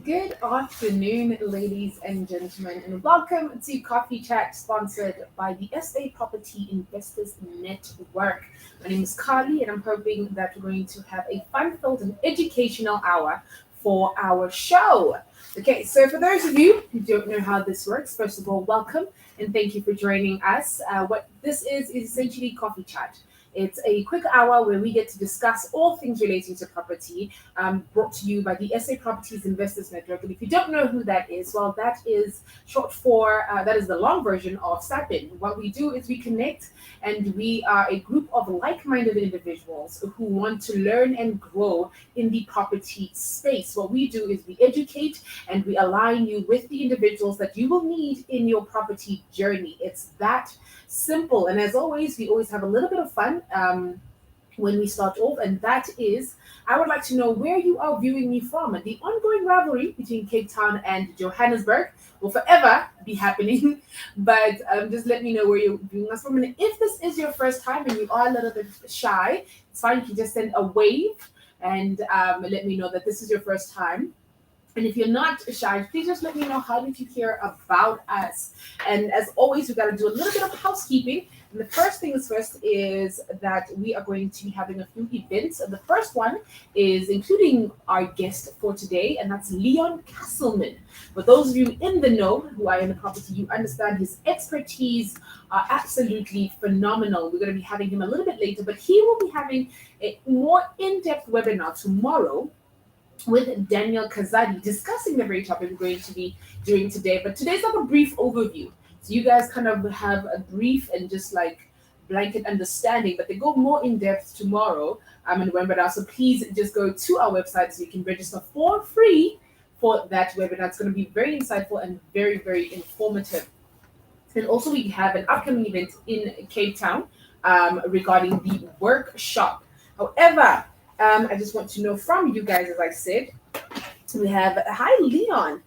Good afternoon, ladies and gentlemen, and welcome to Coffee Chat, sponsored by the SA Property Investors Network. My name is Carly, and I'm hoping that we're going to have a fun-filled and educational hour for our show. Okay, so for those of you who don't know how this works, first of all, welcome and thank you for joining us. What this is essentially Coffee Chat. It's a quick hour where we get to discuss all things relating to property, brought to you by the SA Properties Investors Network. And if you don't know who that is, well, that is short for, that is the long version of SAPIN. What we do is we connect, and we are a group of like-minded individuals who want to learn and grow in the property space. What we do is we educate and we align you with the individuals that you will need in your property journey. It's that simple. And as always, we always have a little bit of fun when we start off, and that is, I would like to know where you are viewing me from. And the ongoing rivalry between Cape Town and Johannesburg will forever be happening, but just let me know where you're viewing us from. And if this is your first time and you are a little bit shy, it's fine. You can just send a wave and let me know that this is your first time. And if you're not shy, please just let me know, how did you hear about us? And as always, we got to do a little bit of housekeeping. And the first things first is that we are going to be having a few events. The first one is including our guest for today, and that's Leon Kasselman. For those of you in the know who are in the property, you understand his expertise are absolutely phenomenal. We're going to be having him a little bit later, but he will be having a more in-depth webinar tomorrow with Daniel Kazadi, discussing the very topic we're going to be doing today. But today's like a brief overview. So you guys kind of have a brief and just like blanket understanding, but they go more in depth tomorrow in the webinar. So please just go to our website so you can register for free for that webinar. It's going to be very insightful and very, very informative. And also we have an upcoming event in Cape Town regarding the workshop. However, I just want to know from you guys, as I said, we have, hi, Leon.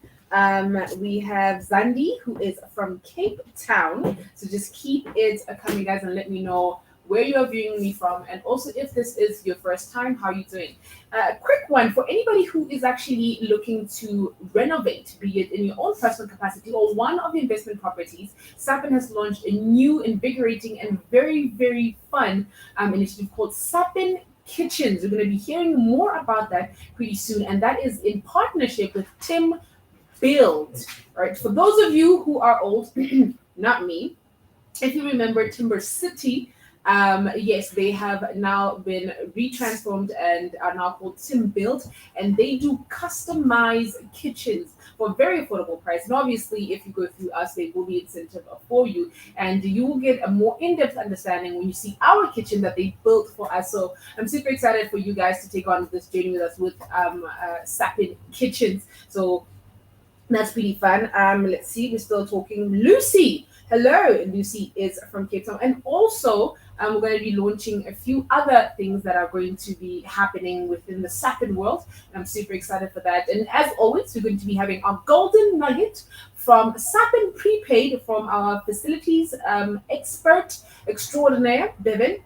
We have Zandi, who is from Cape Town. So just keep it coming, guys, and let me know where you're viewing me from. And also, if this is your first time, how are you doing? A quick one for anybody who is actually looking to renovate, be it in your own personal capacity or one of your investment properties. SAPIN has launched a new, invigorating, and very, very fun initiative called SAPIN Kitchens. We're going to be hearing more about that pretty soon, and that is in partnership with Tim Build. All right, for those of you who are old, not me, if you remember Timber City, yes, they have now been retransformed and are now called Tim Build, and they do customized kitchens for a very affordable price. And obviously, if you go through us, they will be incentive for you, and you will get a more in-depth understanding when you see our kitchen that they built for us. So I'm super excited for you guys to take on this journey with us with Sapin Kitchens. So that's pretty fun. Let's see, we're still talking. Lucy, hello. Lucy is from Cape Town, and also we're going to be launching a few other things that are going to be happening within the SAPIN world. And I'm super excited for that. And as always, we're going to be having our golden nugget from SAPIN-Prepaid, from our facilities expert extraordinaire, Bevan.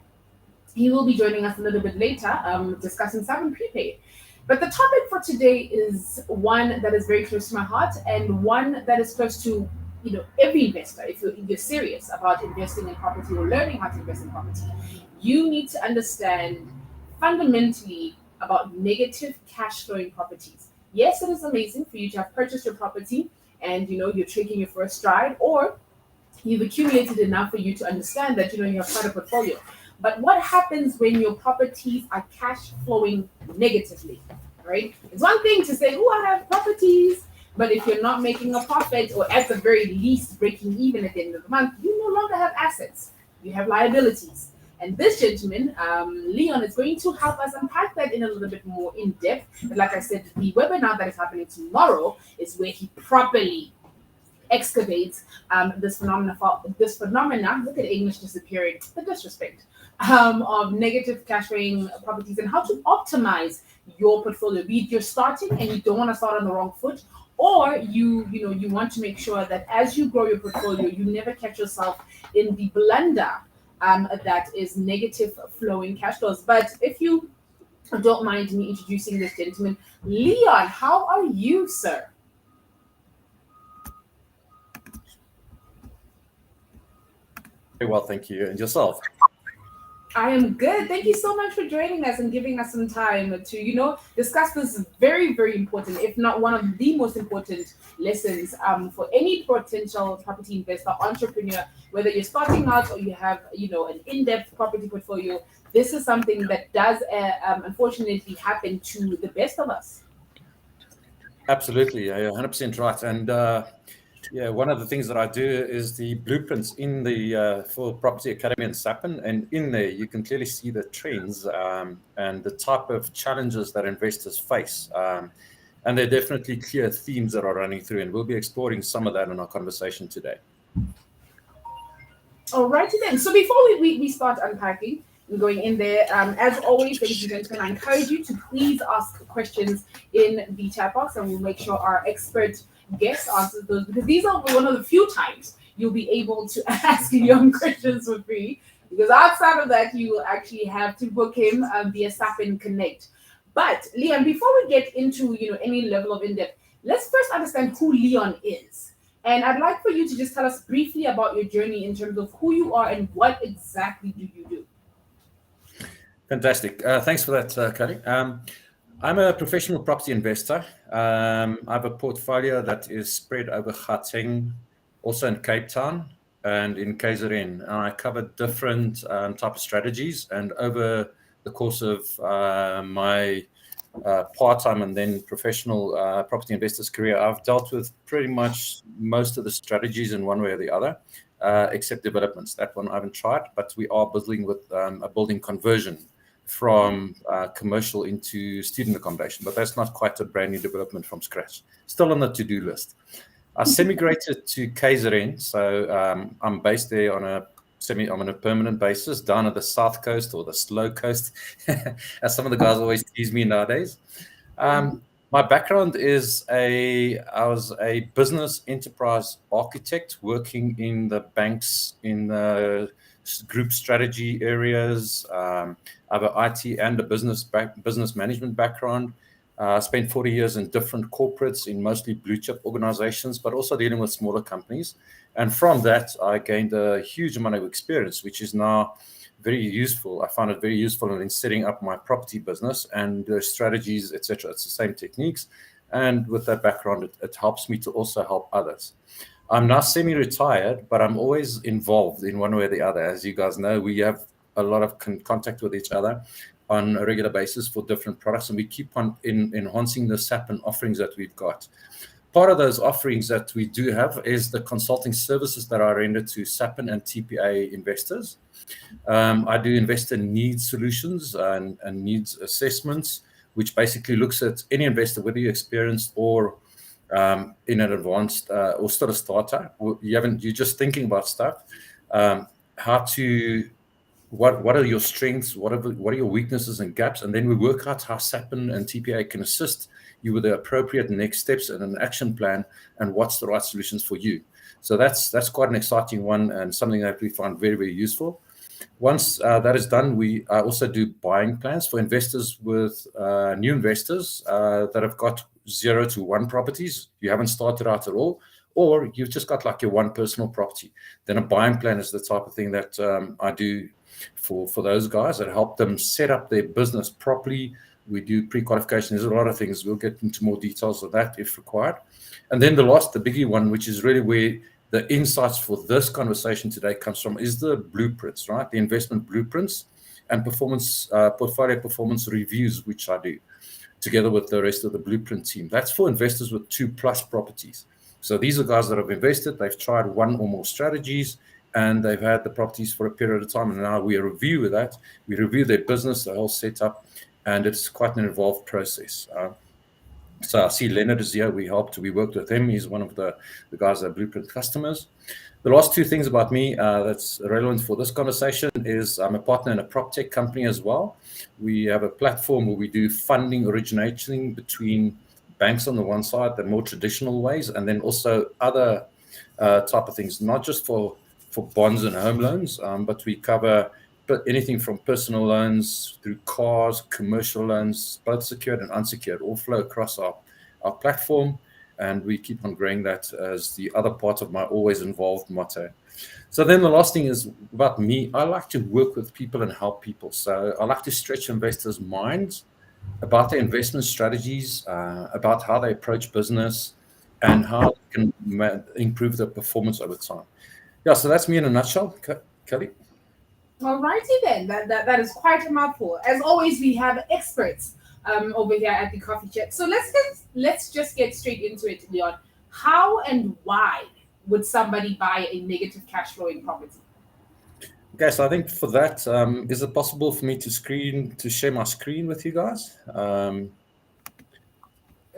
He will be joining us a little bit later, discussing SAPIN-Prepaid. But the topic for today is one that is very close to my heart, and one that is close to every investor. If you're serious about investing in property or learning how to invest in property, you need to understand fundamentally about negative cash flowing properties. Yes, it is amazing for you to have purchased your property and you're taking your first stride, or you've accumulated enough for you to understand that you have quite a portfolio. But what happens when your properties are cash flowing negatively, right? It's one thing to say, oh, I have properties, but if you're not making a profit, or at the very least breaking even at the end of the month, you no longer have assets. You have liabilities. And this gentleman, Leon, is going to help us unpack that in a little bit more in depth. But like I said, the webinar that is happening tomorrow is where he properly excavates this phenomena. Look at English disappearing. The disrespect of negative cash flowing properties, and how to optimize your portfolio. Be it you're starting and you don't want to start on the wrong foot, or you want to make sure that as you grow your portfolio, you never catch yourself in the blunder that is negative flowing cash flows. But if you don't mind me introducing this gentleman. Leon, how are you, sir? Very well, thank you. And yourself? I am good. Thank you so much for joining us and giving us some time to, discuss this very, very important, if not one of the most important lessons for any potential property investor, entrepreneur, whether you're starting out or you have, an in-depth property portfolio. This is something that does, unfortunately, happen to the best of us. Absolutely, yeah, you're 100% right. And yeah, one of the things that I do is the blueprints in the for Property Academy and SAPIN, and in there you can clearly see the trends and the type of challenges that investors face. And there are definitely clear themes that are running through, and we'll be exploring some of that in our conversation today. Alrighty then. So before we start unpacking and going in there, as always, ladies and gentlemen, I encourage you to please ask questions in the chat box, and we'll make sure our expert guest answers those, because these are one of the few times you'll be able to ask young questions for free. Because outside of that, you will actually have to book him via SAPIN Connect. But Leon, before we get into any level of in depth, let's first understand who Leon is. And I'd like for you to just tell us briefly about your journey in terms of who you are and what exactly do you do. Fantastic. Thanks for that, Kari. I'm a professional property investor. I have a portfolio that is spread over Gauteng, also in Cape Town and in KZN. And I cover different type of strategies. And over the course of my part-time and then professional property investors career, I've dealt with pretty much most of the strategies in one way or the other, except developments. That one I haven't tried, but we are building with a building conversion from commercial into student accommodation, but that's not quite a brand new development from scratch. Still on the to-do list. I semi-grated to KZN, so I'm based there on a permanent basis down at the south coast, or the slow coast, as some of the guys always tease me nowadays. My background is I was a business enterprise architect working in the banks in the group strategy areas. I have an IT and a business management background. I spent 40 years in different corporates in mostly blue chip organizations, but also dealing with smaller companies. And from that, I gained a huge amount of experience, which is now very useful. I found it very useful in setting up my property business and the strategies, etc. It's the same techniques. And with that background, it helps me to also help others. I'm now semi-retired, but I'm always involved in one way or the other. As you guys know, we have a lot of contact with each other on a regular basis for different products, and we keep on enhancing the SAPIN offerings that we've got. Part of those offerings that we do have is the consulting services that are rendered to SAPIN and TPA investors. I do investor needs solutions and needs assessments, which basically looks at any investor, whether you're experienced or in an advanced or still a starter, you're just thinking about stuff. What are your strengths? What are your weaknesses and gaps? And then we work out how SAPIN and TPA can assist you with the appropriate next steps and an action plan, and what's the right solutions for you. So that's quite an exciting one, and something that we find very, very useful. Once that is done, I also do buying plans for investors with new investors that have got 0 to 1 properties. You haven't started out at all, or you've just got like your one personal property. Then a buying plan is the type of thing that I do for those guys, that help them set up their business properly. We do pre-qualification. There's a lot of things. We'll get into more details of that if required. And then the biggie one, which is really where the insights for this conversation today comes from, is the blueprints, right? The investment blueprints and portfolio performance reviews, which I do together with the rest of the blueprint team. That's for investors with 2+ properties. So these are guys that have invested, they've tried one or more strategies, and they've had the properties for a period of time. And now we review that. We review their business, the whole setup, and it's quite an involved process. So I see Leonard is here. We worked with him. He's one of the guys that are Blueprint customers. The last 2 things about me that's relevant for this conversation is I'm a partner in a prop tech company as well. We have a platform where we do funding originating between banks on the one side, the more traditional ways, and then also other type of things, not just for bonds and home loans, but we cover anything from personal loans through cars, commercial loans, both secured and unsecured, all flow across our platform. And we keep on growing that as the other part of my always involved motto. So then the last thing is about me. I like to work with people and help people. So I like to stretch investors' minds about their investment strategies, about how they approach business, and how they can improve their performance over time. Yeah, so that's me in a nutshell, Kelly. Alrighty then, that is quite a mouthful. As always, we have experts over here at the coffee chat. So let's just get straight into it, Leon. How and why would somebody buy a negative cash flowing property? Okay, so I think for that, is it possible for me to share my screen with you guys?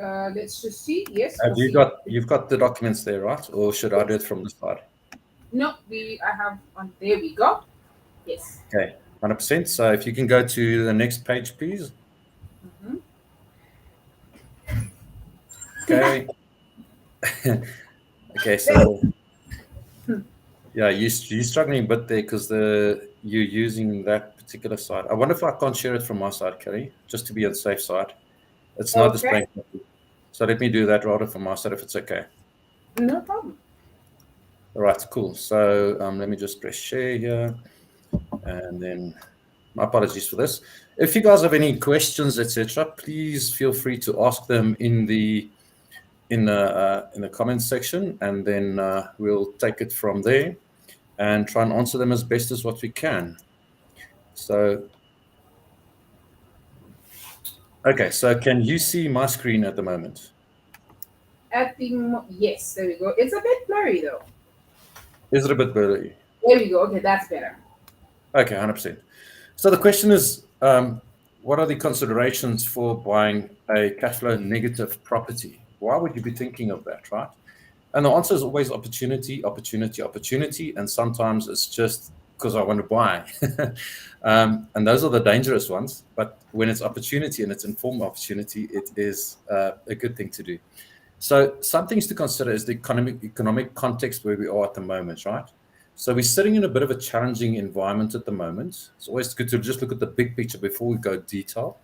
Let's just see. Yes. You've got the documents there, right? Or should I do it from the side? No, I have on. There we go. Yes. Okay, 100%. So if you can go to the next page, please. Okay. Okay, so yeah, you're struggling a bit there because you're using that particular side. I wonder if I can't share it from my side, Kelly, just to be on the safe side. It's not displaying. So let me do that rather from my side if it's okay. No problem. All right, cool. So let me just press share here. And then my apologies for this. If you guys have any questions, etc., please feel free to ask them in the comments section, and then we'll take it from there and try and answer them as best as what we can. So, okay, so can you see my screen at the moment? Yes, there we go. It's a bit blurry though. Is it a bit blurry? There we go. Okay, that's better. Okay, 100%. So the question is, what are the considerations for buying a cash flow negative property? Why would you be thinking of that, right? And the answer is always opportunity, opportunity, opportunity. And sometimes it's just because I want to buy. And those are the dangerous ones. But when it's opportunity and it's informed opportunity, it is a good thing to do. So some things to consider is the economic context where we are at the moment, right? So we're sitting in a bit of a challenging environment at the moment. It's always good to just look at the big picture before we go detail.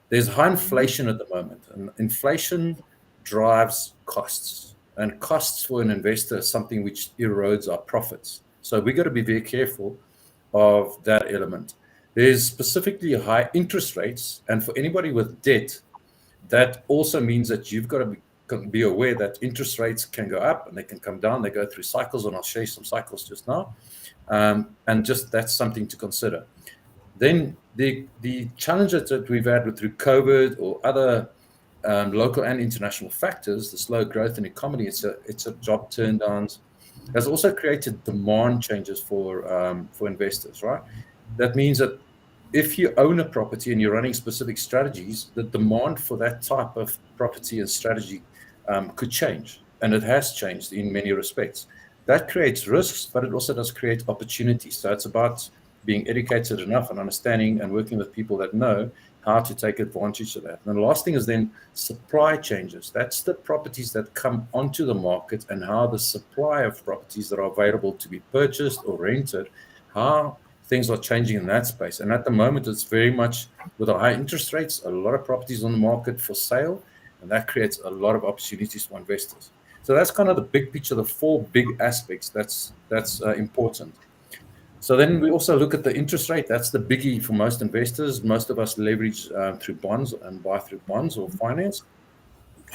There's high inflation at the moment, and inflation drives costs. And costs for an investor is something which erodes our profits. So we've got to be very careful of that element. There's specifically high interest rates, and for anybody with debt, that also means that you've got to be aware that interest rates can go up and they can come down. They go through cycles, and I'll show you some cycles just now. And just that's something to consider. Then the challenges that we've had through COVID or other local and international factors, the slow growth in the economy, it's a job turndowns, has also created demand changes for investors, right? That means that if you own a property and you're running specific strategies, the demand for that type of property and strategy could change, and it has changed in many respects. That creates risks, but it also does create opportunities. So it's about being educated enough and understanding and working with people that know how to take advantage of that. And the last thing is then supply changes. That's the properties that come onto the market and how the supply of properties that are available to be purchased or rented, how things are changing in that space. And at the moment, it's very much with the high interest rates, a lot of properties on the market for sale, and that creates a lot of opportunities for investors. So that's kind of the big picture, the four big aspects that's important. So then we also look at the interest rate. That's the biggie for most investors. Most of us leverage through bonds and buy through bonds or finance.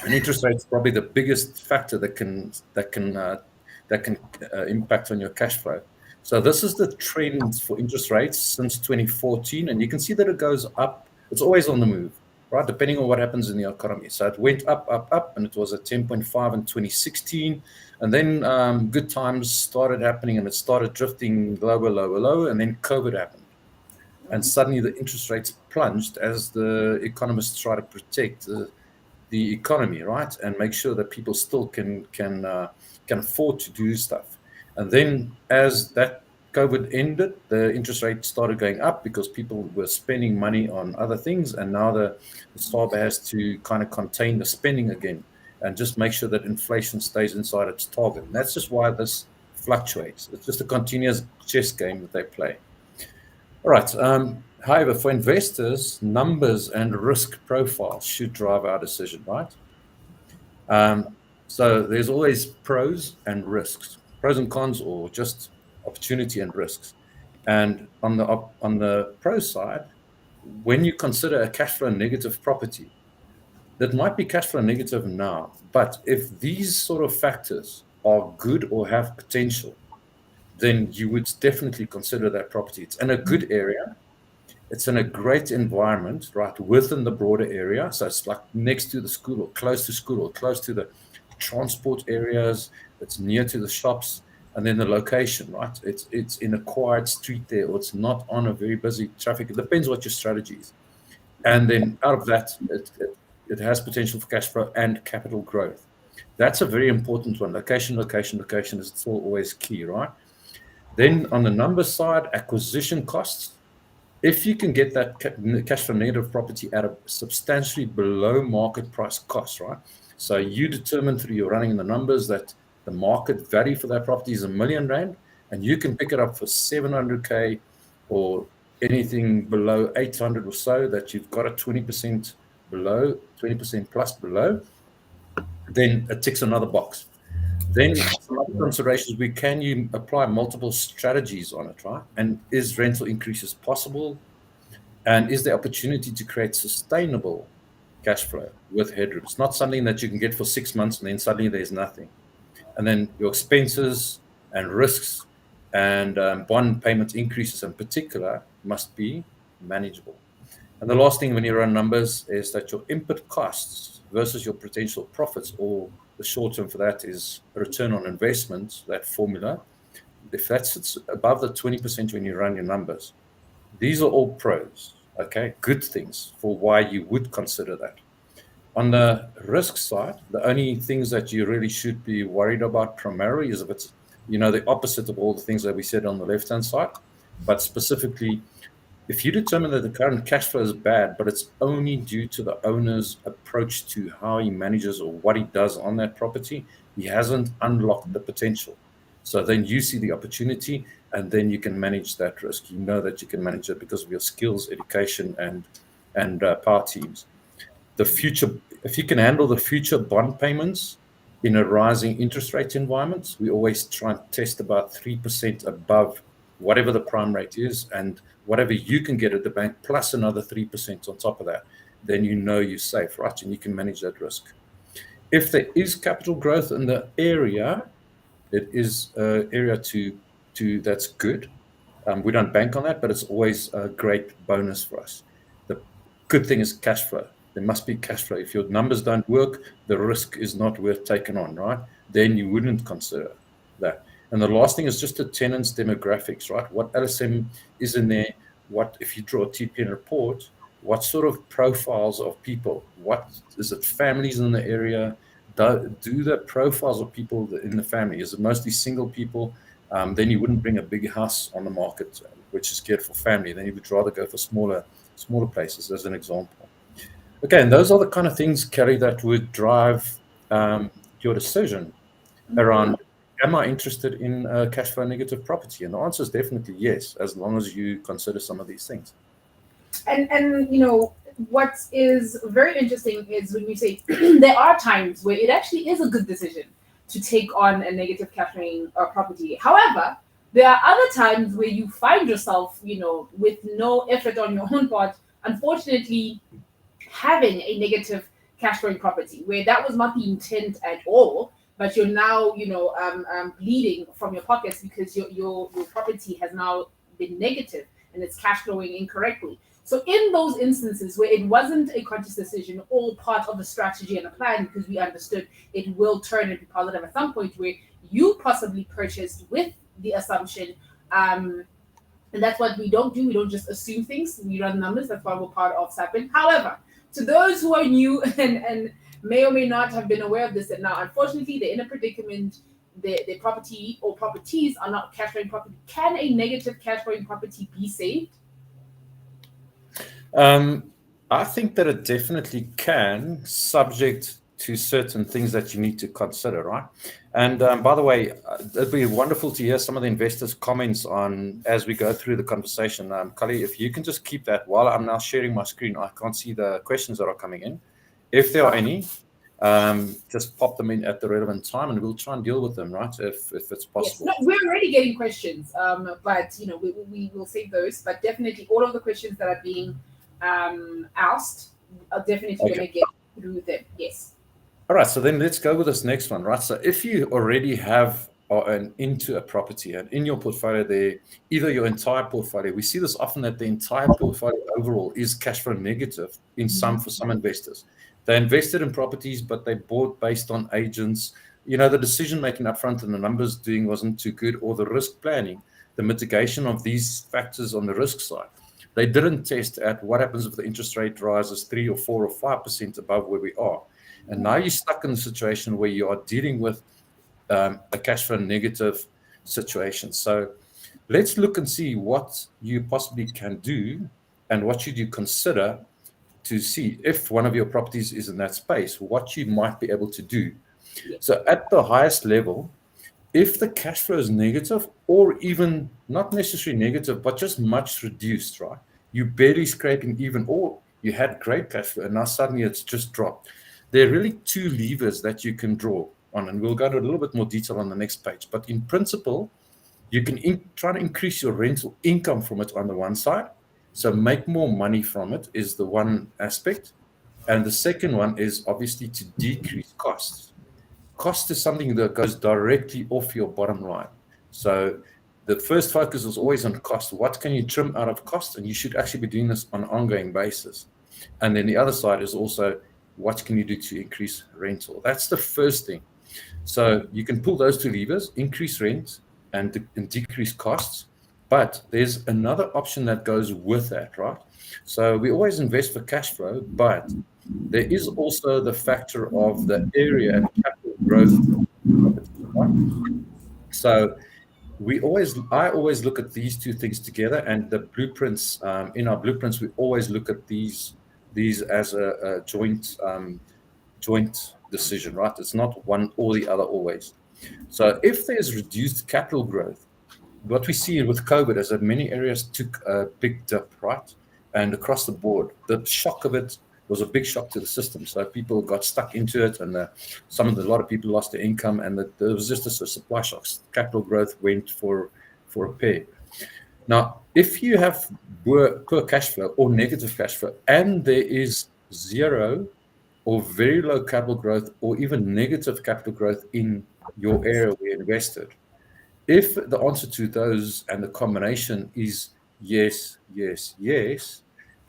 And interest rate is probably the biggest factor that can impact on your cash flow. So this is the trend for interest rates since 2014, and you can see that it goes up. It's always on the move, right? Depending on what happens in the economy. So it went up, and it was at 10.5 in 2016. And then good times started happening, and it started drifting lower, and then COVID happened. And suddenly the interest rates plunged as the economists try to protect the economy, right? And make sure that people still can afford to do stuff. And then as that COVID ended, the interest rate started going up because people were spending money on other things. And now the SARB has to kind of contain the spending again and just make sure that inflation stays inside its target. And that's just why this fluctuates. It's just a continuous chess game that they play. All right. However, for investors, numbers and risk profiles should drive our decision, right? So there's always pros and risks, pros and cons, or just opportunity and risks. And on the pro side, when you consider a cash flow negative property, that might be cash flow negative now, but if these sort of factors are good or have potential, then you would definitely consider that property. It's in a good area. It's in a great environment, right, within the broader area. So it's like next to the school or close to school or close to the transport areas. It's near to the shops. And then the location, right? It's in a quiet street there, or it's not on a very busy traffic. It depends what your strategy is. And then out of that, it has potential for cash flow and capital growth. That's a very important one. Location is still always key, right? Then on the number side, acquisition costs. If you can get that cash flow negative property at a substantially below market price cost, right? So you determine through your running the numbers that the market value for that property is R1,000,000, and you can pick it up for 700K or anything below 800 or so, that you've got a 20% below, 20% plus below, then it ticks another box. Then some other considerations, can you apply multiple strategies on it, right? And is rental increases possible? And is there opportunity to create sustainable cash flow with headroom? It's not something that you can get for 6 months and then suddenly there's nothing. And then your expenses and risks and bond payment increases in particular must be manageable. And the last thing when you run numbers is that your input costs versus your potential profits, or the short term for that is return on investment, that formula, if that sits above the 20% when you run your numbers, these are all pros, okay? Good things for why you would consider that. On the risk side, the only things that you really should be worried about primarily is if it's, the opposite of all the things that we said on the left-hand side, but specifically, if you determine that the current cash flow is bad, but it's only due to the owner's approach to how he manages or what he does on that property, he hasn't unlocked the potential. So then you see the opportunity, and then you can manage that risk. You know that you can manage it because of your skills, education, and power teams. The future, if you can handle the future bond payments in a rising interest rate environment, we always try and test about 3% above whatever the prime rate is, and whatever you can get at the bank, plus another 3% on top of that, then you're safe, right? And you can manage that risk. If there is capital growth in the area, it is an area that's good. We don't bank on that, but it's always a great bonus for us. The good thing is cash flow. There must be cash flow. If your numbers don't work, the risk is not worth taking on, right? Then you wouldn't consider that. And the last thing is just the tenant's demographics, right? What LSM is in there? What, if you draw a TPN report, what sort of profiles of people? What is it? Families in the area? Do the profiles of people in the family? Is it mostly single people? Then you wouldn't bring a big house on the market, which is geared for family. Then you would rather go for smaller places, as an example. Okay, and those are the kind of things, Kelly, that would drive your decision around, am I interested in a cash flow negative property? And the answer is definitely yes, as long as you consider some of these things. And what is very interesting is when we say there are times where it actually is a good decision to take on a negative cash flowing property. However, there are other times where you find yourself, with no effort on your own part, unfortunately, having a negative cash flowing property where that was not the intent at all, but you're now, bleeding from your pockets because your property has now been negative and it's cash flowing incorrectly. So in those instances where it wasn't a conscious decision or part of a strategy and a plan, because we understood it will turn into positive at some point, where you possibly purchased with the assumption, and that's what we don't do. We don't just assume things. We run numbers. That's why we're part of SAPIN. However, to those who are new and may or may not have been aware of this, and now unfortunately they're in a predicament, their property or properties are not cash flowing property. Can a negative cash flowing property be saved? I think that it definitely can, subject to certain things that you need to consider, right? And by the way, it'd be wonderful to hear some of the investors' comments on as we go through the conversation. Kali, if you can just keep that while I'm now sharing my screen, I can't see the questions that are coming in. If there are any, just pop them in at the relevant time, and we'll try and deal with them, right? If it's possible. Yes, no, we're already getting questions, but we will save those. But definitely, all of the questions that are being asked are definitely going to get through them. Yes. All right, so then let's go with this next one, right? So if you already have an into a property and in your portfolio there, either your entire portfolio, we see this often that the entire portfolio overall is cash flow negative for some investors. They invested in properties, but they bought based on agents. The decision making up front and the numbers doing wasn't too good, or the risk planning, the mitigation of these factors on the risk side. They didn't test at what happens if the interest rate rises 3 or 4 or 5% above where we are. And now you're stuck in a situation where you are dealing with a cash flow negative situation. So let's look and see what you possibly can do and what should you consider to see if one of your properties is in that space, what you might be able to do. So at the highest level, if the cash flow is negative, or even not necessarily negative, but just much reduced, right? You're barely scraping even, or you had great cash flow and now suddenly it's just dropped. There are really two levers that you can draw on, and we'll go into a little bit more detail on the next page. But in principle, you can try to increase your rental income from it on the one side. So make more money from it is the one aspect. And the second one is obviously to decrease costs. Cost is something that goes directly off your bottom line. So the first focus is always on cost. What can you trim out of cost? And you should actually be doing this on an ongoing basis. And then the other side is also, what can you do to increase rental? That's the first thing. So you can pull those two levers, increase rent and decrease costs. But there's another option that goes with that, right? So we always invest for cash flow, but there is also the factor of the area and capital growth. So I always look at these two things together, and the blueprints, in our blueprints, we always look at these as a joint decision, right? It's not one or the other always. So if there's reduced capital growth, what we see with COVID is that many areas took a big dip, right? And across the board, the shock of it was a big shock to the system. So people got stuck into it, and a lot of people lost their income, and there was just a supply shocks. Capital growth went for a pair. Now, if you have poor cash flow or negative cash flow, and there is zero or very low capital growth or even negative capital growth in your area where you invested, if the answer to those and the combination is yes, yes, yes,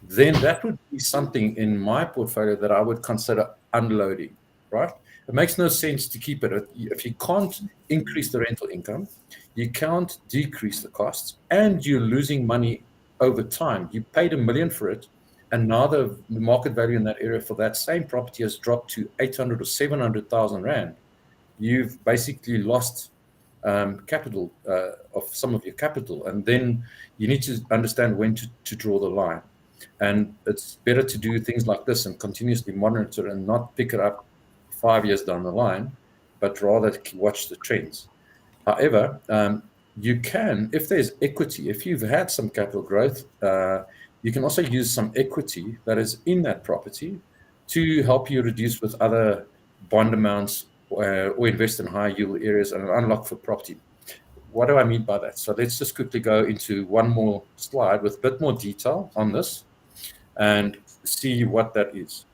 then that would be something in my portfolio that I would consider unloading, right? It makes no sense to keep it. If you can't increase the rental income, you can't decrease the costs, and you're losing money over time. You paid $1 million for it, and now the market value in that area for that same property has dropped to 800 or 700,000 rand. You've basically lost capital of some of your capital, and then you need to understand when to draw the line. And it's better to do things like this and continuously monitor and not pick it up 5 years down the line, but rather watch the trends. However, you can, if there's equity, if you've had some capital growth, you can also use some equity that is in that property to help you reduce with other bond amounts or invest in high yield areas and unlock for property. What do I mean by that? So let's just quickly go into one more slide with a bit more detail on this and see what that is.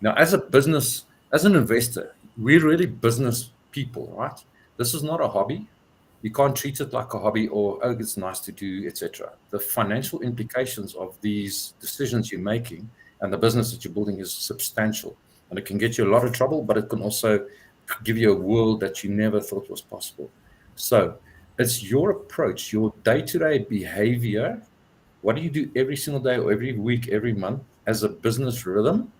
Now, as a business, as an investor, we're really business people, right? This is not a hobby. You can't treat it like a hobby or, oh, it's nice to do, etc. The financial implications of these decisions you're making and the business that you're building is substantial. And it can get you a lot of trouble, but it can also give you a world that you never thought was possible. So it's your approach, your day-to-day behavior. What do you do every single day or every week, every month as a business rhythm?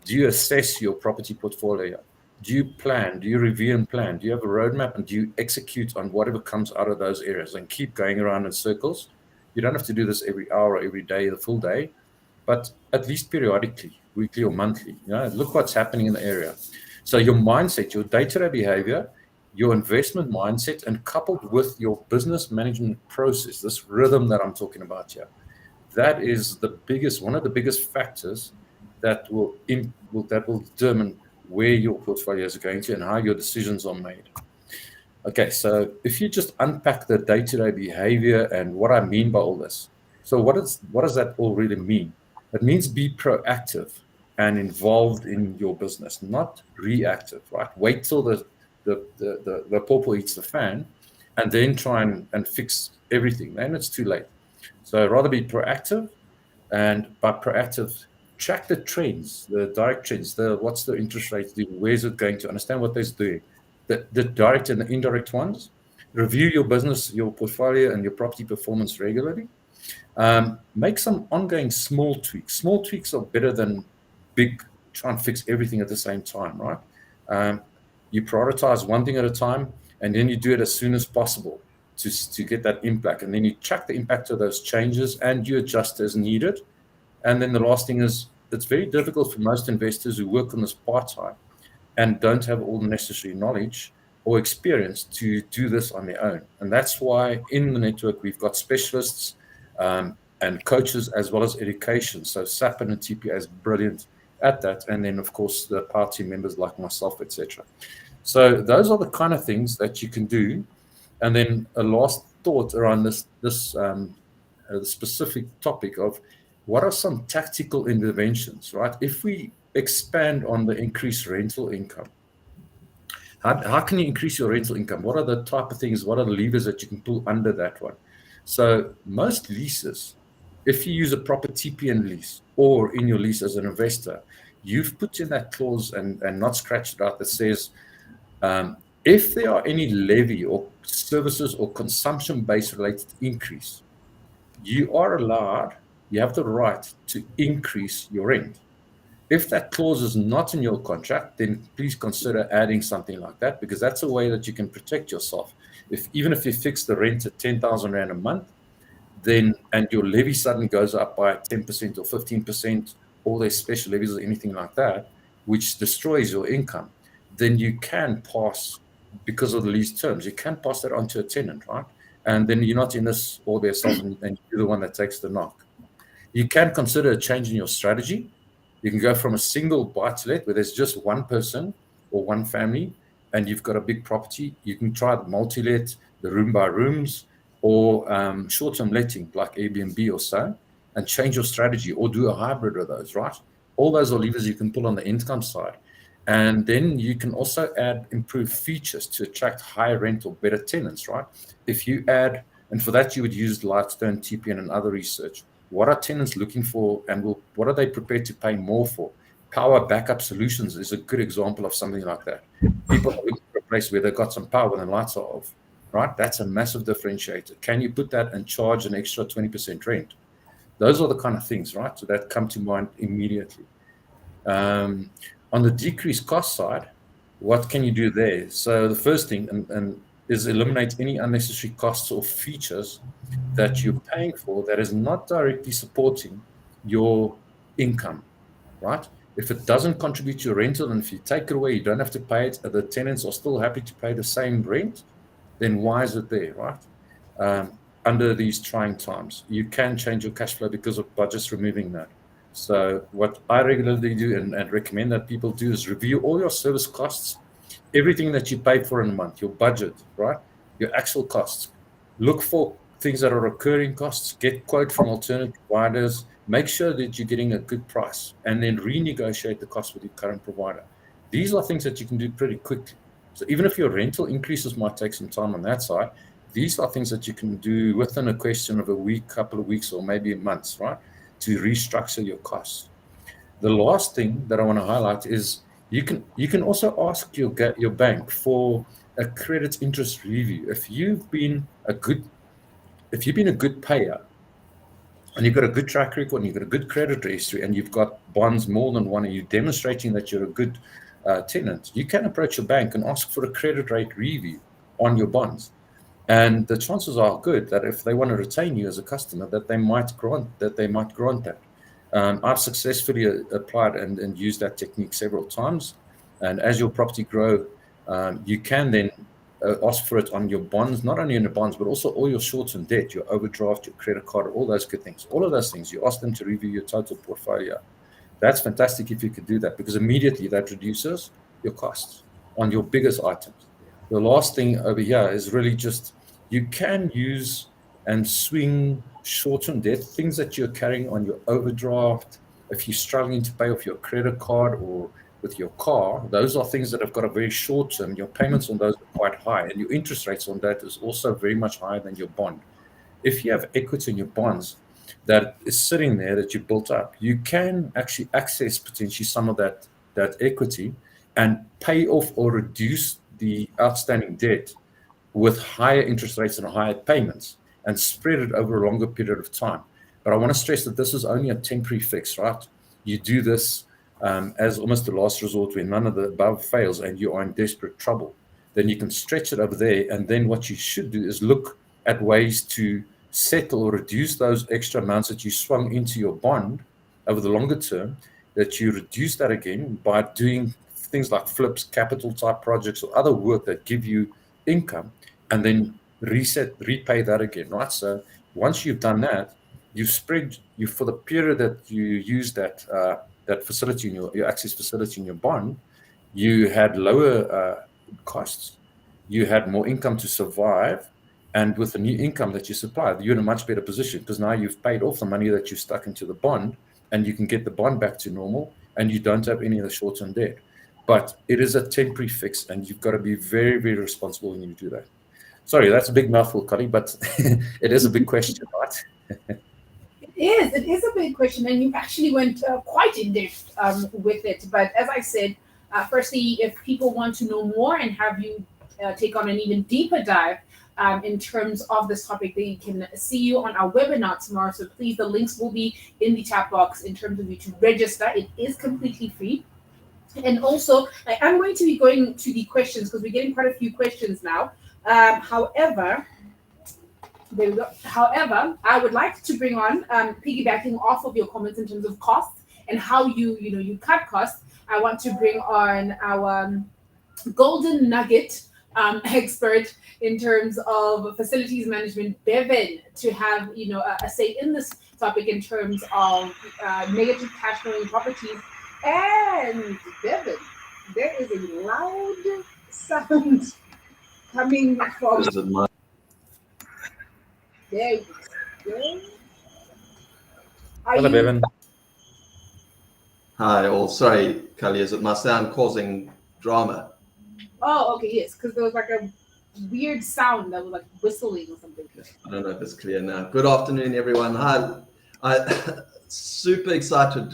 Do you assess your property portfolio? Do you plan? Do you review and plan? Do you have a roadmap, and do you execute on whatever comes out of those areas and keep going around in circles? You don't have to do this every hour or every day, the full day, but at least periodically, weekly or monthly. Look what's happening in the area. So your mindset, your day-to-day behavior, your investment mindset, and coupled with your business management process, this rhythm that I'm talking about here, that is one of the biggest factors that will determine where your portfolio is going to and how your decisions are made. Okay, so if you just unpack the day-to-day behavior and what I mean by all this, so what does that all really mean? It means be proactive and involved in your business, not reactive, right? Wait till the pawpaw eats the fan and then try and fix everything. Then it's too late. So rather be proactive, and by proactive, track the trends, the direct trends, what's the interest rate doing, where's it going to, understand what they're doing, the direct and the indirect ones. Review your business, your portfolio, and your property performance regularly. Make some ongoing small tweaks. Small tweaks are better than big, try and fix everything at the same time, right? You prioritize one thing at a time, and then you do it as soon as possible to get that impact. And then you track the impact of those changes and you adjust as needed. And then the last thing is, it's very difficult for most investors who work on this part-time and don't have all the necessary knowledge or experience to do this on their own. And that's why in the network, we've got specialists and coaches as well as education. So SAPIN and TPA is brilliant at that. And then, of course, the party members like myself, etc. So those are the kind of things that you can do. And then a last thought around this specific topic of what are some tactical interventions, right? If we expand on the increased rental income, how can you increase your rental income? What are the type of things, what are the levers that you can pull under that one? So most leases, if you use a proper TPN lease or in your lease as an investor, you've put in that clause and not scratched it out that says, if there are any levy or services or consumption-based related increase, you have the right to increase your rent. If that clause is not in your contract, then please consider adding something like that, because that's a way that you can protect yourself. Even if you fix the rent at 10,000 Rand a month, and your levy suddenly goes up by 10% or 15%, all their special levies or anything like that, which destroys your income, then you can pass, because of the lease terms, you can pass that on to a tenant, right? And then you're not in this all by yourself, and you're the one that takes the knock. You can consider a change in your strategy. You can go from a single buy-to-let where there's just one person or one family and you've got a big property. You can try the multi-let, the room by rooms, or short-term letting like Airbnb or so, and change your strategy, or do a hybrid of those, right? All those are levers you can pull on the income side. And then you can also add improved features to attract higher rent or better tenants, right? If you add, and for that you would use Lightstone, TPN, and other research. What are tenants looking for, and what are they prepared to pay more for? Power backup solutions is a good example of something like that. People are looking for a place where they've got some power when the lights are off, right? That's a massive differentiator. Can you put that and charge an extra 20% rent? Those are the kind of things, right? So that come to mind immediately. On the decreased cost side, what can you do there? So the first thing is eliminate any unnecessary costs or features that you're paying for that is not directly supporting your income, right? If it doesn't contribute to your rental, and if you take it away, you don't have to pay it, the tenants are still happy to pay the same rent, then why is it there, right? Under these trying times, you can change your cash flow because of budgets removing that. So what I regularly do and recommend that people do is review all your service costs, everything that you pay for in a month, your budget, right? Your actual costs. Look for things that are recurring costs, get quote from alternative providers, make sure that you're getting a good price, and then renegotiate the cost with your current provider. These are things that you can do pretty quickly. So even if your rental increases might take some time on that side, these are things that you can do within a question of a week, couple of weeks, or maybe months, right? To restructure your costs. The last thing that I want to highlight is you can also ask your bank for a credit interest review. If you've been a good payer and you've got a good track record and you've got a good credit history and you've got bonds more than one and you're demonstrating that you're a good tenant, you can approach your bank and ask for a credit rate review on your bonds. And the chances are good that if they want to retain you as a customer, that they might grant that. I've successfully applied and used that technique several times. And as your property grow, you can then ask for it on your bonds, not only in the bonds, but also all your short-term debt, your overdraft, your credit card, all those good things. All of those things, you ask them to review your total portfolio. That's fantastic if you could do that, because immediately that reduces your costs on your biggest items. The last thing over here is really just, you can use and swing short-term debt, things that you're carrying on your overdraft. If you're struggling to pay off your credit card or with your car, those are things that have got a very short term. Your payments on those are quite high, and your interest rates on that is also very much higher than your bond. If you have equity in your bonds that is sitting there that you built up, you can actually access potentially some of that equity and pay off or reduce the outstanding debt with higher interest rates and higher payments, and spread it over a longer period of time. But I want to stress that this is only a temporary fix, right? You do this as almost the last resort when none of the above fails and you are in desperate trouble. Then you can stretch it over there. And then what you should do is look at ways to settle or reduce those extra amounts that you swung into your bond over the longer term, that you reduce that again by doing things like flips, capital type projects, or other work that give you income, and then repay that again, right? So once you've done that, you've spread you for the period that you use that facility in your access facility in your bond, you had lower costs, you had more income to survive, and with the new income that you supply, you're in a much better position, because now you've paid off the money that you stuck into the bond, and you can get the bond back to normal, and you don't have any of the short-term debt. But it is a temporary fix, and you've got to be very, very responsible when you do that. Sorry, that's a big mouthful, Connie, but it is a big question, right? It is a big question, and you actually went quite in depth with it. But as I said, firstly, if people want to know more and have you take on an even deeper dive in terms of this topic, they can see you on our webinar tomorrow. So please, the links will be in the chat box in terms of you to register. It is completely free. And also, I'm going to be going to the questions because we're getting quite a few questions now. However, there we go. However, I would like to bring on, piggybacking off of your comments in terms of costs and how you cut costs. I want to bring on our golden nugget expert in terms of facilities management, Bevan, to have a say in this topic in terms of negative cash flowing properties. And Bevan, there is a loud sound coming from. There you go. Hello, Bevan. Hi, all. Sorry, Kali, is it my sound causing drama? Oh, okay, yes, because there was like a weird sound that was like whistling or something. I don't know if it's clear now. Good afternoon, everyone. Hi. I super excited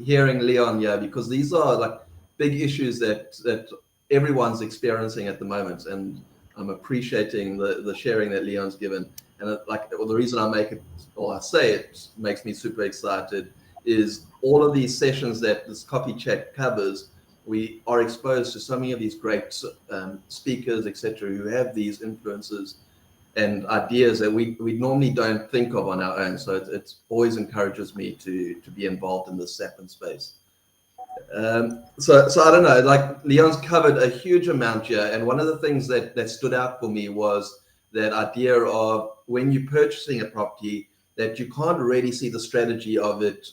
hearing Leon here, because these are like big issues that everyone's experiencing at the moment, and I'm appreciating the sharing that Leon's given. And the reason I make it, or I say it, makes me super excited is all of these sessions that this coffee chat covers. We are exposed to so many of these great speakers, etc., who have these influences and ideas that we normally don't think of on our own. So it always encourages me to be involved in this SAPIN space. So I don't know, like Leon's covered a huge amount here. And one of the things that stood out for me was that idea of when you're purchasing a property, that you can't really see the strategy of it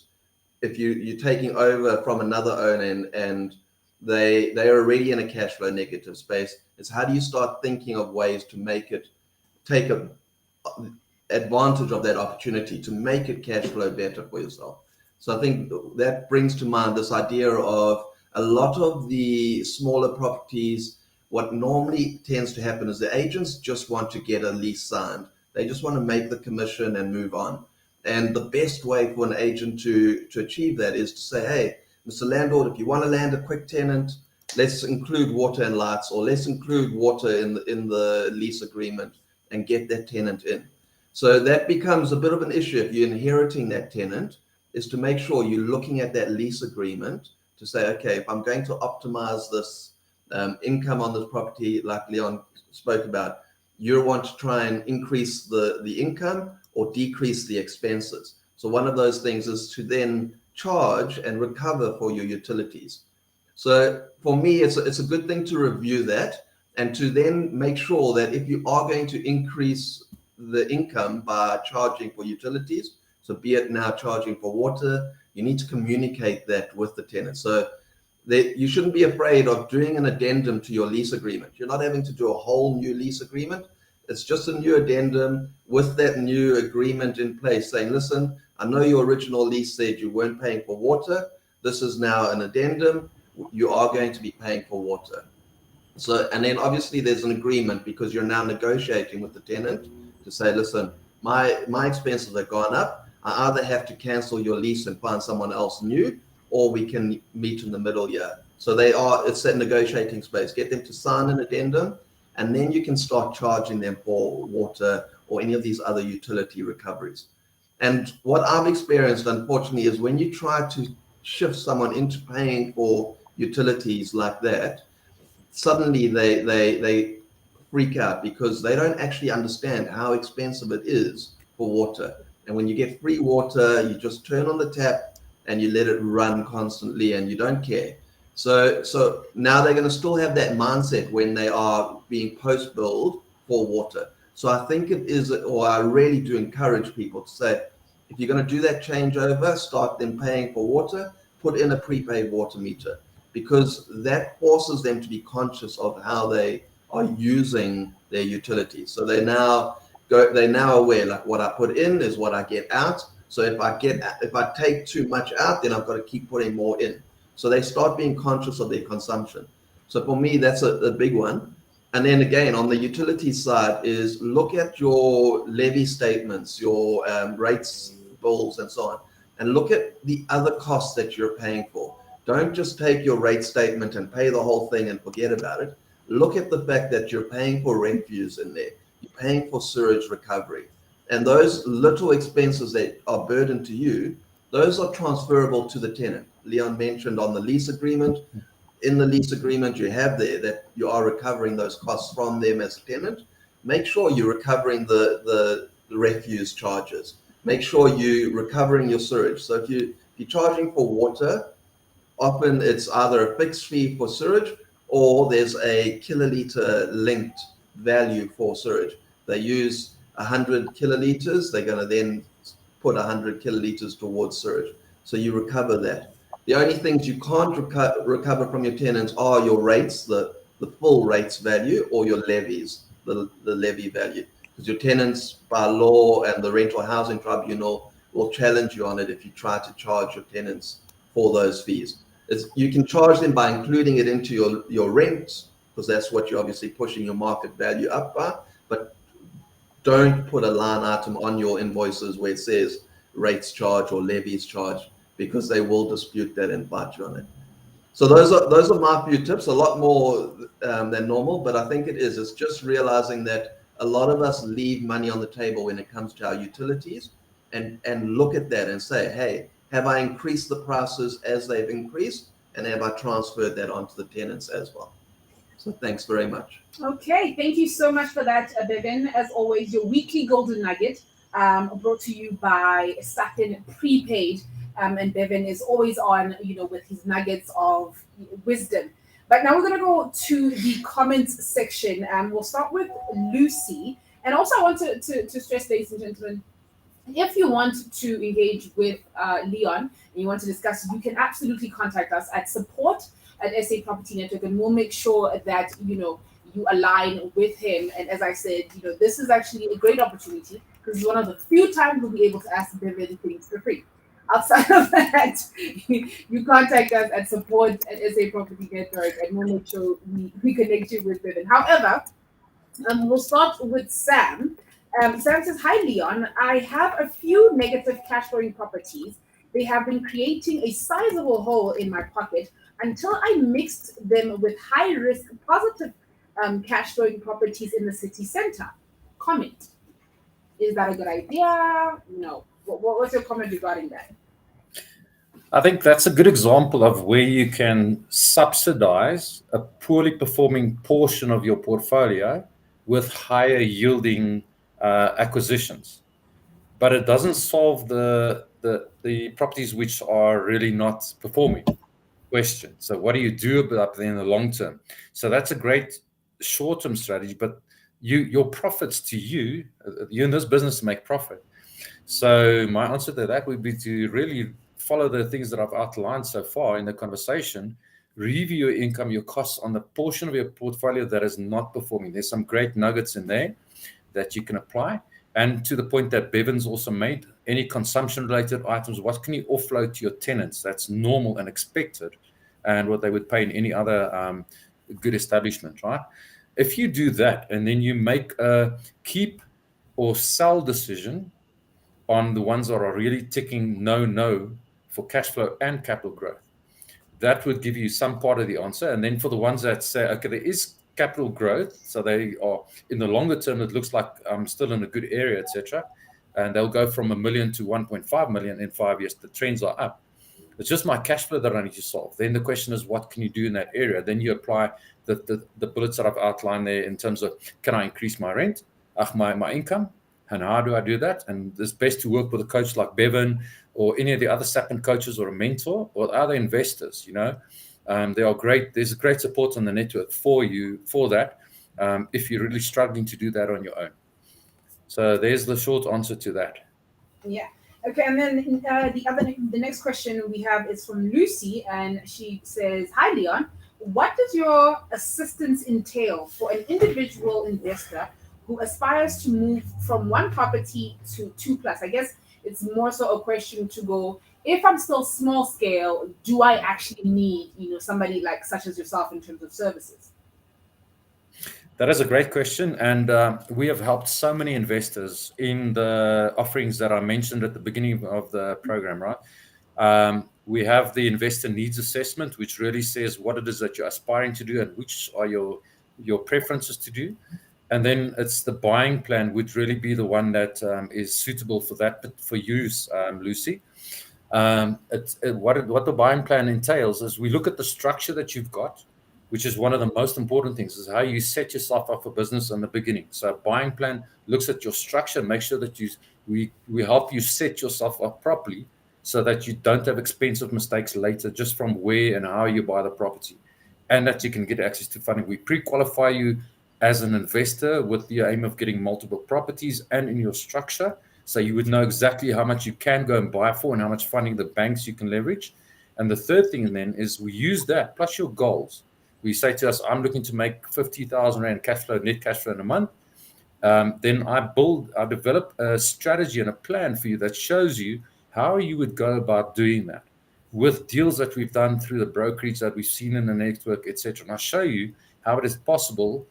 if you're taking over from another owner and they are already in a cash flow negative space. It's how do you start thinking of ways to make it take advantage of that opportunity to make it cash flow better for yourself. So I think that brings to mind this idea of a lot of the smaller properties. What normally tends to happen is the agents just want to get a lease signed. They just want to make the commission and move on. And the best way for an agent to achieve that is to say, hey, Mr. Landlord, if you want to land a quick tenant, let's include water and lights, or let's include water in the lease agreement and get that tenant in. So that becomes a bit of an issue if you're inheriting that tenant, is to make sure you're looking at that lease agreement to say, okay, if I'm going to optimize this income on this property, like Leon spoke about, you want to try and increase the income or decrease the expenses. So one of those things is to then charge and recover for your utilities. So for me, it's a good thing to review that and to then make sure that if you are going to increase the income by charging for utilities, so be it now charging for water, you need to communicate that with the tenant. So you shouldn't be afraid of doing an addendum to your lease agreement. You're not having to do a whole new lease agreement. It's just a new addendum with that new agreement in place saying, listen, I know your original lease said you weren't paying for water. This is now an addendum. You are going to be paying for water. So, and then obviously there's an agreement because you're now negotiating with the tenant to say, listen, my expenses have gone up. I either have to cancel your lease and find someone else new, or we can meet in the middle here. So it's that negotiating space. Get them to sign an addendum, and then you can start charging them for water or any of these other utility recoveries. And what I've experienced, unfortunately, is when you try to shift someone into paying for utilities like that, suddenly they freak out because they don't actually understand how expensive it is for water. And when you get free water, you just turn on the tap and you let it run constantly and you don't care. So now they're going to still have that mindset when they are being post-billed for water. So I think it is, or I really do encourage people to say, if you're going to do that changeover, start them paying for water, put in a prepaid water meter, because that forces them to be conscious of how they are using their utilities. So they're now aware, like what I put in is what I get out. So if I take too much out, then I've got to keep putting more in. So they start being conscious of their consumption. So for me, that's a big one. And then again, on the utility side is look at your levy statements, your rates, bills, and so on, and look at the other costs that you're paying for. Don't just take your rate statement and pay the whole thing and forget about it. Look at the fact that you're paying for refuse in there. You're paying for sewage recovery. And those little expenses that are burdened to you, those are transferable to the tenant. Leon mentioned on the lease agreement. In the lease agreement, you have there that you are recovering those costs from them as a tenant. Make sure you're recovering the refuse charges. Make sure you're recovering your sewage. So if you're charging for water, often it's either a fixed fee for sewage or there's a kiloliter linked value for sewage. They use 100 kiloliters, they're going to then put 100 kiloliters towards sewage. So you recover that. The only things you can't recover from your tenants are your rates, the full rates value, or your levies, the levy value. Because your tenants, by law and the Rental Housing Tribunal, will challenge you on it if you try to charge your tenants for those fees. You can charge them by including it into your rent, because that's what you're obviously pushing your market value up by, but don't put a line item on your invoices where it says rates charge or levies charge, because they will dispute that and bite you on it. So those are my few tips, a lot more than normal, but I think it's just realizing that a lot of us leave money on the table when it comes to our utilities, and look at that and say, hey, have I increased the prices as they've increased, and have I transferred that onto the tenants as well? So thanks very much. Okay, thank you so much for that, Bevan. As always, your weekly golden nugget, brought to you by SAPIN-Prepaid. And Bevan is always on, with his nuggets of wisdom. But now we're going to go to the comments section. We'll start with Lucy. And also I want to stress, ladies and gentlemen, if you want to engage with Leon and you want to discuss, you can absolutely contact us at support@SA Property Network, and we'll make sure that, you align with him. And as I said, this is actually a great opportunity because it's one of the few times we'll be able to ask Bevan things for free. Outside of that, you contact us at support@SA Property Network, and we'll make sure we connect you with Bevan. However, we'll start with Sam. Sam says, hi, Leon. I have a few negative cash flowing properties. They have been creating a sizable hole in my pocket until I mixed them with high risk positive cash flowing properties in the city center. Comment. Is that a good idea? No. What's your comment regarding that? I think that's a good example of where you can subsidize a poorly performing portion of your portfolio with higher yielding acquisitions. But it doesn't solve the the properties which are really not performing. Question. So what do you do about them in the long term? So that's a great short-term strategy, but your profits to you in this business make profit. So my answer to that would be to really follow the things that I've outlined so far in the conversation. Review your income, your costs on the portion of your portfolio that is not performing. There's some great nuggets in there that you can apply. And to the point that Bevan's also made, any consumption-related items, what can you offload to your tenants? That's normal and expected, and what they would pay in any other good establishment, right? If you do that, and then you make a keep or sell decision on the ones that are really ticking no for cash flow and capital growth, that would give you some part of the answer. And then for the ones that say, okay, there is capital growth, so they are in the longer term, it looks like I'm still in a good area, etc., and they'll go from 1 million to 1.5 million in 5 years. The trends are up. It's just my cash flow that I need to solve. Then the question is, what can you do in that area? Then you apply the bullets that I've outlined there in terms of, can I increase my rent, my income, and how do I do that? And it's best to work with a coach like Bevan or any of the other SAPIN coaches or a mentor or other investors. There are there's great support on the network for you for that if you're really struggling to do that on your own. So there's the short answer to that. Yeah. Okay, and then the next question we have is from Lucy, and she says, "Hi Leon, what does your assistance entail for an individual investor who aspires to move from one property to 2+? I guess it's more so a question to go, if I'm still small scale, do I actually need, somebody like such as yourself in terms of services?" That is a great question, and we have helped so many investors in the offerings that I mentioned at the beginning of the program, right? We have the investor needs assessment, which really says what it is that you're aspiring to do and which are your preferences to do. And then it's the buying plan would really be the one that is suitable for that, but for you, Lucy. What the buying plan entails is we look at the structure that you've got, which is one of the most important things, is how you set yourself up for business in the beginning. So a buying plan looks at your structure, make sure that we help you set yourself up properly so that you don't have expensive mistakes later just from where and how you buy the property, and that you can get access to funding. We pre-qualify you as an investor with the aim of getting multiple properties and in your structure, so you would know exactly how much you can go and buy for and how much funding the banks you can leverage. And the third thing then is we use that plus your goals. We say to us, I'm looking to make 50,000 Rand net cash flow in a month. Then I develop a strategy and a plan for you that shows you how you would go about doing that with deals that we've done through the brokerage that we've seen in the network, etc. And I show you how it is possible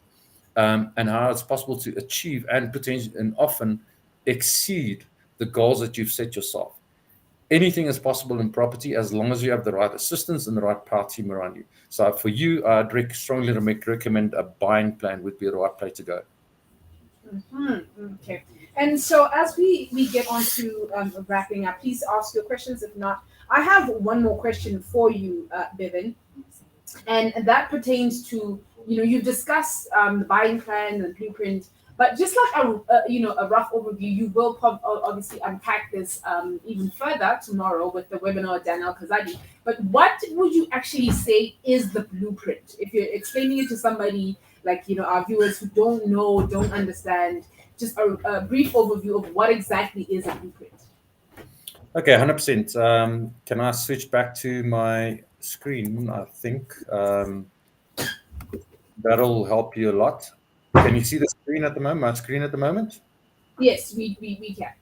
and how it's possible to achieve and potentially and often exceed the goals that you've set yourself. Anything is possible in property as long as you have the right assistance and the right power team around you. So for you, I'd strongly recommend a buying plan would be the right place to go. Mm-hmm. Okay. And so as we get on to wrapping up, please ask your questions. If not, I have one more question for you, Bevan. And that pertains to, you've discussed the buying plan and blueprint, but just like a rough overview, you will obviously unpack this even further tomorrow with the webinar Daniel Kazadi. But what would you actually say is the blueprint? If you're explaining it to somebody like our viewers who don't know, don't understand, just a brief overview of what exactly is a blueprint. Okay, 100%. Can I switch back to my screen? I think that'll help you a lot. Can you see the screen at the moment? My screen at the moment? Yes, we can.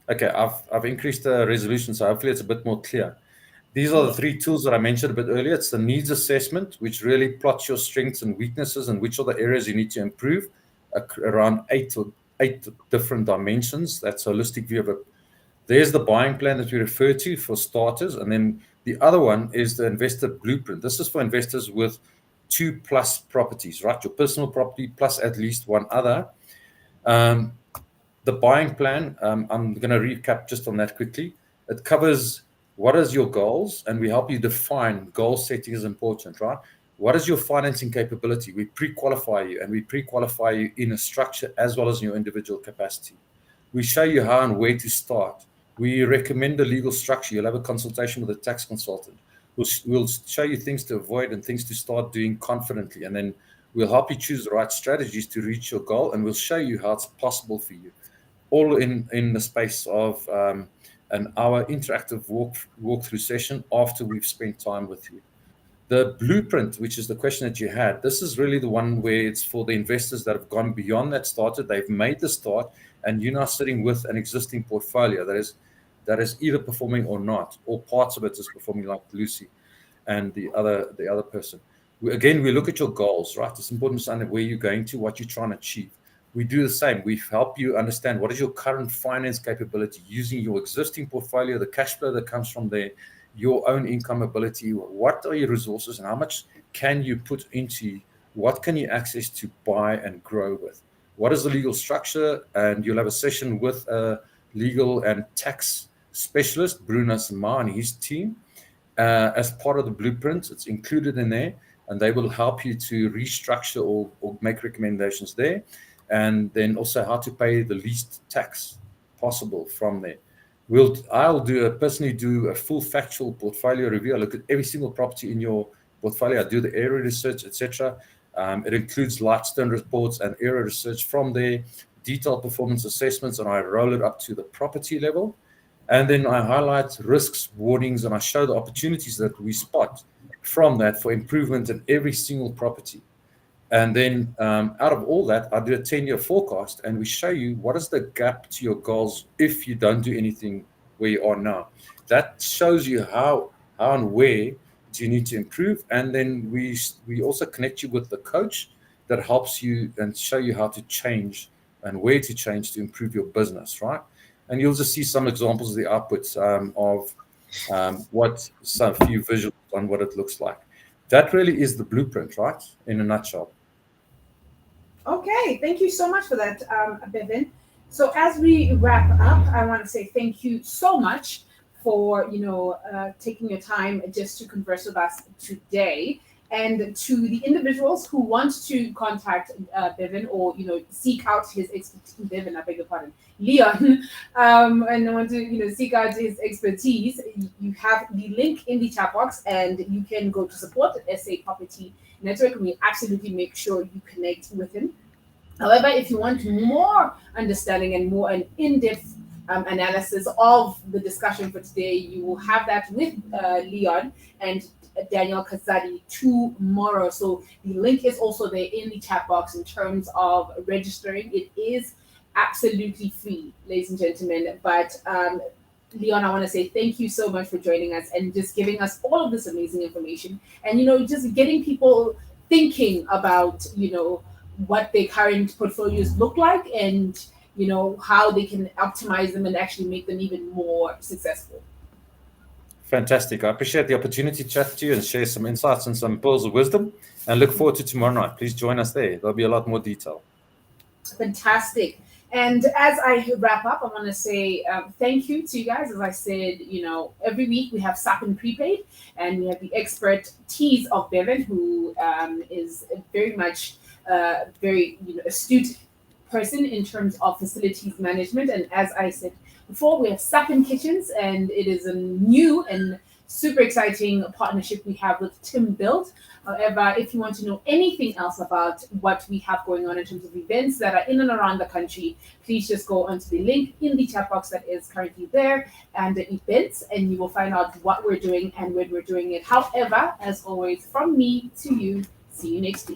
Okay, I've increased the resolution, so hopefully it's a bit more clear. These are the 3 tools that I mentioned a bit earlier. It's the needs assessment, which really plots your strengths and weaknesses and which are the areas you need to improve around 8 different dimensions. That's a holistic view of it. There's the buying plan that we refer to for starters. And then the other one is the investor blueprint. This is for investors with 2+ properties, right? Your personal property plus at least one other. The buying plan, I'm going to recap just on that quickly. It covers what is your goals, and we help you define goal setting is important, right? What is your financing capability? We pre-qualify you, and we pre-qualify you in a structure as well as in your individual capacity. We show you how and where to start. We recommend a legal structure. You'll have a consultation with a tax consultant. We'll show you things to avoid and things to start doing confidently. And then we'll help you choose the right strategies to reach your goal. And we'll show you how it's possible for you. All in the space of an hour interactive walkthrough session after we've spent time with you. The blueprint, which is the question that you had, this is really the one where it's for the investors that have gone beyond that started. They've made the start, and you're now sitting with an existing portfolio that is either performing or not, or parts of it is performing, like Lucy and the other person. We look at your goals, right? It's important to understand where you're going to, what you're trying to achieve. We do the same. We help you understand what is your current finance capability using your existing portfolio, the cash flow that comes from there, your own income ability. What are your resources and how much can you put into, what can you access to buy and grow with? What is the legal structure? And you'll have a session with a legal and tax specialist, Bruno Samar, and his team. As part of the blueprint, it's included in there, and they will help you to restructure or make recommendations there. And then also how to pay the least tax possible from there. I'll personally do a full factual portfolio review. I look at every single property in your portfolio. I do the area research, etc. It includes Lightstone reports and area research from there, detailed performance assessments, and I roll it up to the property level. And then I highlight risks, warnings, and I show the opportunities that we spot from that for improvement in every single property. And then out of all that, I do a 10-year forecast, and we show you what is the gap to your goals if you don't do anything where you are now. That shows you how and where do you need to improve. And then we also connect you with the coach that helps you and show you how to change and where to change to improve your business, right? And you'll just see some examples of the outputs of what some few visuals on what it looks like. That really is the blueprint, right? In a nutshell. Okay, thank you so much for that, Bevan. So as we wrap up, I want to say thank you so much for taking your time just to converse with us today. And to the individuals who want to contact Bevan or seek out his expertise, Bevan, I beg your pardon, Leon, and want to seek out his expertise, you have the link in the chat box, and you can go to support the SA Property Network, and we absolutely make sure you connect with him. However, if you want more understanding and more an in-depth analysis of the discussion for today, you will have that with Leon and Daniel Kazadi tomorrow. So the link is also there in the chat box in terms of registering. It is absolutely free, ladies and gentlemen. But Leon, I want to say thank you so much for joining us and just giving us all of this amazing information, and just getting people thinking about what their current portfolios look like, and how they can optimize them and actually make them even more successful. Fantastic. I appreciate the opportunity to chat to you and share some insights and some pearls of wisdom, and look forward to tomorrow night. Please join us there. There'll be a lot more detail. Fantastic. And as I wrap up, I want to say thank you to you guys. As I said, every week we have SAPIN-Prepaid, and we have the expertise of Bevan, who is very much very astute person in terms of facilities management. And as I said before, we have SAPIN Kitchens, and it is a new and super exciting partnership we have with Tim Build. However, if you want to know anything else about what we have going on in terms of events that are in and around the country, please just go onto the link in the chat box that is currently there and the events, and you will find out what we're doing and when we're doing it. However, as always, from me to you, see you next week.